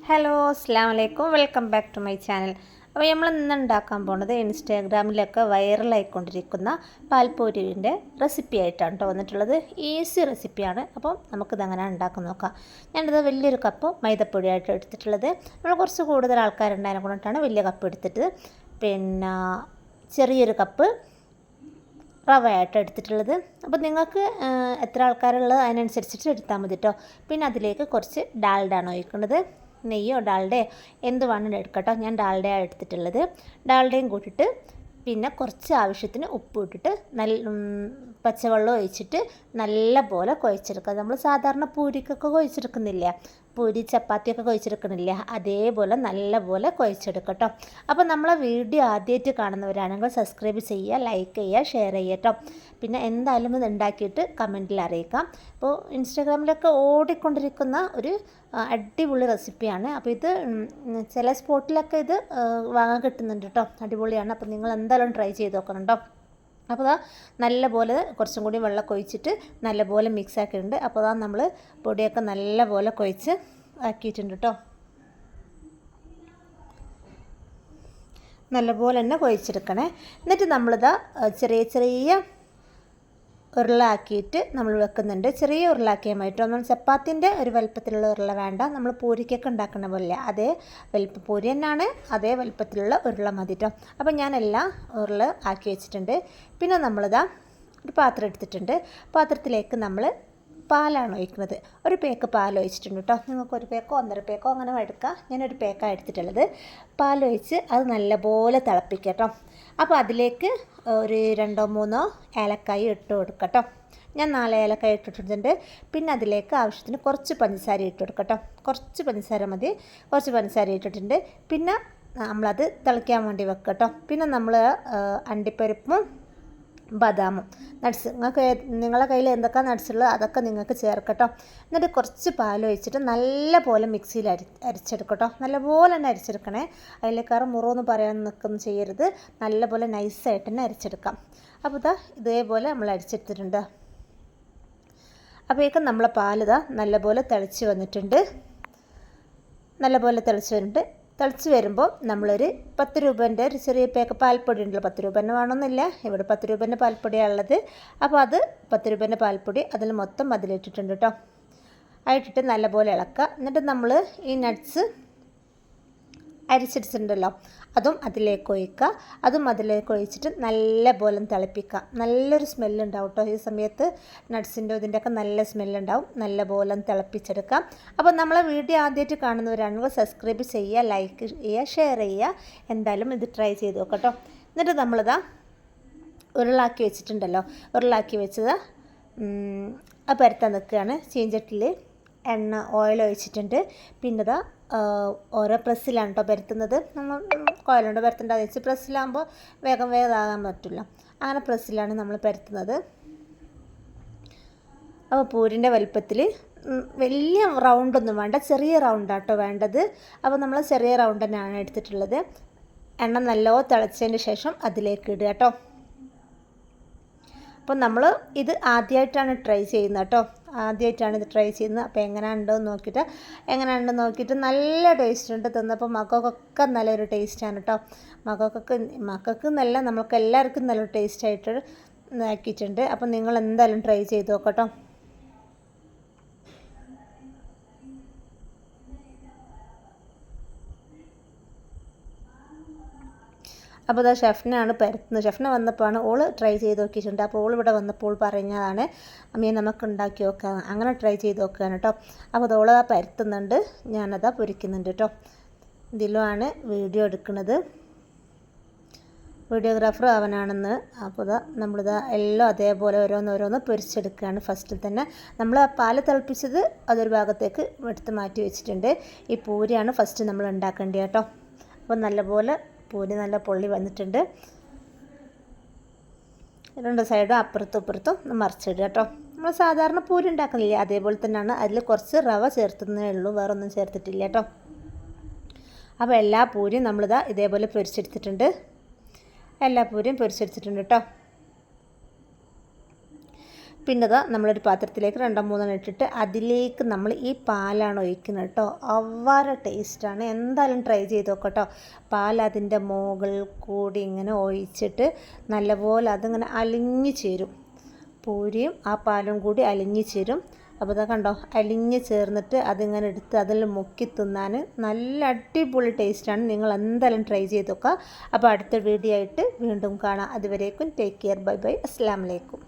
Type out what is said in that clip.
Hello അസ്സലാമു അലൈക്കും welcome back to my channel. അപ്പോൾ നമ്മൾ ഇന്ന് ഉണ്ടാക്കാൻ പോകുന്നത് ഇൻസ്റ്റാഗ്രാമിലൊക്കെ വൈറലായിക്കൊണ്ടിരിക്കുന്ന പാൽപൂരിൻ്റെ റെസിപ്പി ആയിട്ടാണ് കേട്ടോ വന്നിട്ടുള്ളത്. ഈസി റെസിപ്പിയാണ്. അപ്പോൾ നമുക്കിതങ്ങനെ ഉണ്ടാക്കി നോക്കാം. ഞാനിത് വലിയൊരു കപ്പ് മൈദപ്പൊടിയായിട്ട് എടുത്തിട്ടുള്ളത്. നമ്മൾ കുറച്ച് കൂടുതൽ ആൾക്കാരുണ്ടായതിനെ കൊണ്ടിട്ടാണ് വലിയ കപ്പ് എടുത്തിട്ട്, പിന്നെ ചെറിയൊരു കപ്പ് റവയായിട്ട് എടുത്തിട്ടുള്ളത്. അപ്പോൾ നിങ്ങൾക്ക് എത്ര ആൾക്കാരുള്ളത് അതിനനുസരിച്ചിട്ട് എടുത്താൽ മതി കേട്ടോ. പിന്നെ അതിലേക്ക് കുറച്ച് ഡാൽഡയാണ് ഒഴിക്കുന്നത്. നെയ്യോ ഡാൽഡയോ എന്ത് വേണമെങ്കിലും എടുക്കട്ടോ. ഞാൻ ഡാൽഡയാണ് എടുത്തിട്ടുള്ളത്. ഡാൽഡയും കൂട്ടിയിട്ട് പിന്നെ കുറച്ച് ആവശ്യത്തിന് ഉപ്പ് ഇട്ടിട്ട് പച്ചവെള്ളം ഒഴിച്ചിട്ട് നല്ല പോലെ കുഴച്ചെടുക്കുക. നമ്മൾ സാധാരണ പൂരിക്കൊക്കെ കുഴച്ചെടുക്കുന്നില്ല, പൂരി ചപ്പാത്തിയൊക്കെ കുഴച്ചെടുക്കണില്ല, അതേപോലെ നല്ല പോലെ കുഴച്ചെടുക്കട്ടോ. അപ്പോൾ നമ്മളെ വീഡിയോ ആദ്യമായിട്ട് കാണുന്നവരാണെങ്കിൽ സബ്സ്ക്രൈബ് ചെയ്യുക, ലൈക്ക് ചെയ്യുക, ഷെയർ ചെയ്യുക കേട്ടോ. പിന്നെ എന്തായാലും ഇത് ഉണ്ടാക്കിയിട്ട് കമൻറ്റിൽ അറിയിക്കാം. അപ്പോൾ ഇൻസ്റ്റാഗ്രാമിലൊക്കെ ഓടിക്കൊണ്ടിരിക്കുന്ന ഒരു അടിപൊളി റെസിപ്പിയാണ്. അപ്പോൾ ഇത് ചില സ്പോട്ടിലൊക്കെ ഇത് വാങ്ങാൻ കിട്ടുന്നുണ്ട് കേട്ടോ. അടിപൊളിയാണ്. അപ്പോൾ നിങ്ങൾ എന്തായാലും ട്രൈ ചെയ്ത് നോക്കണം കേട്ടോ. അപ്പോൾ നല്ലപോലെ കുറച്ചും കൂടി വെള്ളം കൊഴിച്ചിട്ട് നല്ലപോലെ മിക്സ് ആക്കിയിട്ടുണ്ട്. അപ്പോൾ നമ്മൾ പൊടിയൊക്കെ നല്ലപോലെ കുഴച്ച് ആക്കിയിട്ടുണ്ട് കേട്ടോ. നല്ലപോലെ തന്നെ കുഴച്ചെടുക്കണേ. എന്നിട്ട് നമ്മളിതാ ചെറിയ ചെറിയ ഉരുളാക്കിയിട്ട് നമ്മൾ വെക്കുന്നുണ്ട്. ചെറിയ ഉരുളാക്കിയാൽ മതി കേട്ടോ. നമ്മൾ ചപ്പാത്തിൻ്റെ ഒരു വലുപ്പത്തിലുള്ള ഉരുള വേണ്ട. നമ്മൾ പൂരിക്കൊക്കെ ഉണ്ടാക്കുന്ന പോലെ അതേ വലുപ്പം, പൂരി തന്നെയാണ്, അതേ വലുപ്പത്തിലുള്ള ഉരുള മതി കേട്ടോ. അപ്പോൾ ഞാനെല്ലാം ഉരുള ആക്കി വെച്ചിട്ടുണ്ട്. പിന്നെ നമ്മളിതാ ഒരു പാത്രം എടുത്തിട്ടുണ്ട്. പാത്രത്തിലേക്ക് നമ്മൾ പാലാണ് ഒഴിക്കുന്നത്. ഒരു പേക്ക് പാൽ ഒഴിച്ചിട്ടുണ്ട് കേട്ടോ. നിങ്ങൾക്ക് ഒരു പേക്കോ 1.5 പേക്കോ അങ്ങനെ എടുക്കാം. ഞാനൊരു പേക്കാണ് എടുത്തിട്ടുള്ളത്. പാലൊഴിച്ച് അത് നല്ലപോലെ തിളപ്പിക്കുക കേട്ടോ. അപ്പോൾ അതിലേക്ക് ഒരു 2-3 ഏലക്കായ ഇട്ട് കൊടുക്കുക കേട്ടോ. ഞാൻ 4 ഏലക്കായ ഇട്ടിട്ടുണ്ട്. പിന്നെ അതിലേക്ക് ആവശ്യത്തിന് കുറച്ച് പഞ്ചസാര ഇട്ട് കൊടുക്കുക കേട്ടോ. കുറച്ച് പഞ്ചസാര മതി. കുറച്ച് പഞ്ചസാര ഇട്ടിട്ടുണ്ട്. പിന്നെ നമ്മളത് തിളയ്ക്കാൻ വേണ്ടി വെക്കുക കേട്ടോ. പിന്നെ നമ്മൾ അണ്ടിപ്പരിപ്പും ബദാമും നട്ട്സ്, നിങ്ങളുടെ കയ്യിൽ എന്തൊക്കെ നട്ട്സുള്ളത് അതൊക്കെ നിങ്ങൾക്ക് ചേർക്കട്ടോ. എന്നിട്ട് കുറച്ച് പാലൊഴിച്ചിട്ട് നല്ല പോലെ മിക്സിയിൽ അരിച്ചെടുക്കട്ടോ. നല്ലപോലെ തന്നെ അരിച്ചെടുക്കണേ. അതിലേക്കാറ് മുറോന്ന് പറയാൻ നിൽക്കുന്നു ചെയ്യരുത്. നല്ലപോലെ നൈസായിട്ട് തന്നെ അരിച്ചെടുക്കാം. അപ്പോൾ ഇതേപോലെ നമ്മൾ അരിച്ചെടുത്തിട്ടുണ്ട്. അപ്പോഴേക്കും നമ്മളെ പാലിതാ നല്ലപോലെ തിളച്ച് വന്നിട്ടുണ്ട്. നല്ലപോലെ തിളച്ച് വരുമ്പോൾ നമ്മളൊരു 10 രൂപേൻ്റെ ഒരു ചെറിയ പേക്ക് പാൽപ്പൊടി ഉണ്ടല്ലോ. 10 രൂപേൻ്റെ വേണമെന്നില്ല, ഇവിടെ 10 രൂപേൻ്റെ പാൽപ്പൊടിയാണ് ഉള്ളത്. അപ്പോൾ അത് 10 രൂപേൻ്റെ പാൽപ്പൊടി അതിൽ മൊത്തം അതിലിട്ടിട്ടുണ്ട് കേട്ടോ. ആയിട്ടിട്ട് നല്ലപോലെ ഇളക്കുക. എന്നിട്ട് നമ്മൾ ഈ നട്ട്സ് അരിച്ചെടുത്തിട്ടുണ്ടല്ലോ അതും അതിലേക്ക് ഒഴിക്കുക. അതും അതിലേക്ക് ഒഴിച്ചിട്ട് നല്ലപോലെ തിളപ്പിക്കുക. നല്ലൊരു സ്മെല്ലുണ്ടാവും കേട്ടോ. ഈ സമയത്ത് നട്ട്സിൻ്റെ ഇതിൻ്റെയൊക്കെ നല്ല സ്മെല്ലുണ്ടാവും. നല്ലപോലെ തിളപ്പിച്ചെടുക്കാം. അപ്പോൾ നമ്മളെ വീഡിയോ ആദ്യമായിട്ട് കാണുന്നവരാണെങ്കിൽ സബ്സ്ക്രൈബ് ചെയ്യുക, ലൈക്ക് ചെയ്യുക, ഷെയർ ചെയ്യുക. എന്തായാലും ഇത് ട്രൈ ചെയ്ത് നോക്കട്ടോ. എന്നിട്ട് നമ്മളിതാ ഉരുളാക്കി വെച്ചിട്ടുണ്ടല്ലോ, ഉരുളാക്കി വെച്ചത് പരത്താൻ നിൽക്കുകയാണ്. ചീഞ്ചട്ടിയിൽ ഓയിൽ ഒഴിച്ചിട്ടുണ്ട്. പിന്നെ ഓരോ പ്രസ്സിലാണ് കേട്ടോ പരത്തുന്നത്. നമ്മൾ കോയിലുണ്ട് പരത്തേണ്ടത് വെച്ച് പ്രസ്സിലാകുമ്പോൾ വേഗം ആകാൻ പറ്റില്ല. അങ്ങനെ പ്രസ്സിലാണ് നമ്മൾ പരത്തുന്നത്. അപ്പോൾ പൂരിൻ്റെ വലുപ്പത്തിൽ വലിയ റൗണ്ടൊന്നും വേണ്ട, ചെറിയ റൗണ്ടാട്ടോ വേണ്ടത്. അപ്പോൾ നമ്മൾ ചെറിയ റൗണ്ട് തന്നെയാണ് എടുത്തിട്ടുള്ളത്. എണ്ണ നല്ലോണം തിളച്ചതിന് ശേഷം അതിലേക്ക് ഇടുക കേട്ടോ. അപ്പോൾ നമ്മൾ ഇത് ആദ്യമായിട്ടാണ് ട്രൈ ചെയ്യുന്നത് കേട്ടോ. ആദ്യമായിട്ടാണ് ഇത് ട്രൈ ചെയ്യുന്നത്. അപ്പോൾ എങ്ങനെയുണ്ടെന്ന് നോക്കിയിട്ട് നല്ല ടേസ്റ്റ് ഉണ്ട്. തിന്നപ്പോൾ മക്കൾക്കൊക്കെ നല്ലൊരു ടേസ്റ്റാണ് കേട്ടോ. മക്കൾക്ക് നല്ല, നമ്മൾക്ക് എല്ലാവർക്കും നല്ലൊരു ടേസ്റ്റായിട്ട് ആക്കിയിട്ടുണ്ട്. അപ്പോൾ നിങ്ങൾ എന്തായാലും ട്രൈ ചെയ്ത് നോക്കട്ടോ. അപ്പോൾ ഷെഫിനാണ് പരത്തുന്നത്. ഷെഫിന് വന്നപ്പോഴാണ് ഓൾ ട്രൈ ചെയ്ത് നോക്കിയിട്ടുണ്ട്. അപ്പോൾ ഓൾ ഇവിടെ വന്നപ്പോൾ പറഞ്ഞതാണ്, അമ്മയെ നമുക്ക് ഉണ്ടാക്കി നോക്കാം, അങ്ങനെ ട്രൈ ചെയ്ത് നോക്കുകയാണ് കേട്ടോ. അപ്പോൾ ഓൾ പരത്തുന്നുണ്ട്, ഞാനതാ പൊരിക്കുന്നുണ്ട് കേട്ടോ. ഇതിലുമാണ് വീഡിയോ എടുക്കുന്നത്. വീഡിയോഗ്രാഫർ അവനാണെന്ന്. അപ്പോൾ നമ്മളിതാ എല്ലാം അതേപോലെ ഓരോന്നോരോന്ന് പൊരിച്ചെടുക്കുകയാണ്. ഫസ്റ്റിൽ തന്നെ നമ്മൾ പാല് തിളപ്പിച്ചത് അതൊരു ഭാഗത്തേക്ക് എടുത്ത് മാറ്റി വെച്ചിട്ടുണ്ട്. ഈ പൂരിയാണ് ഫസ്റ്റ് നമ്മൾ ഉണ്ടാക്കേണ്ടത് കേട്ടോ. അപ്പോൾ നല്ലപോലെ പൂരി നല്ല പൊള്ളി വന്നിട്ടുണ്ട്. 2 സൈഡും അപ്പുറത്തും ഇപ്പുറത്തും മറിച്ചിടുക കേട്ടോ. നമ്മൾ സാധാരണ പൂരി ഉണ്ടാക്കുന്നില്ല അതേപോലെ തന്നെയാണ്. അതിൽ കുറച്ച് റവ ചേർത്തുന്നേ ഉള്ളൂ, വേറൊന്നും ചേർത്തിട്ടില്ല കേട്ടോ. അപ്പോൾ എല്ലാ പൂരിയും നമ്മളിതാ ഇതേപോലെ പൊരിച്ചെടുത്തിട്ടുണ്ട്. എല്ലാ പൂരിയും പൊരിച്ചെടുത്തിട്ടുണ്ട് കേട്ടോ. പിന്നെ ഇതാ നമ്മളൊരു പാത്രത്തിലേക്ക് 2-3 ഇട്ടിട്ട് അതിലേക്ക് നമ്മൾ ഈ പാലാണ് ഒഴിക്കുന്നത് കേട്ടോ. അവര ടേസ്റ്റാണ്, എന്തായാലും ട്രൈ ചെയ്ത് നോക്കട്ടോ. പാൽ അതിൻ്റെ മുകളിൽ കൂടി ഇങ്ങനെ ഒഴിച്ചിട്ട് നല്ലപോലെ അതിങ്ങനെ അലിഞ്ഞു ചേരും. പൂരിയും ആ പാലും കൂടി അലിഞ്ഞു ചേരും. അപ്പോൾ ഇതാ കണ്ടോ, അലിഞ്ഞ് ചേർന്നിട്ട് അതിങ്ങനെ എടുത്ത് അതിൽ മുക്കി തിന്നാൻ നല്ല അടിപൊളി ടേസ്റ്റാണ്. നിങ്ങൾ എന്തായാലും ട്രൈ ചെയ്ത് നോക്കുക. അപ്പോൾ അടുത്ത വീഡിയോ ആയിട്ട് വീണ്ടും കാണാം. അതുവരേക്കും ടേക്ക് കെയർ, ബൈ ബൈ, അസ്സലാമു അലൈക്കും.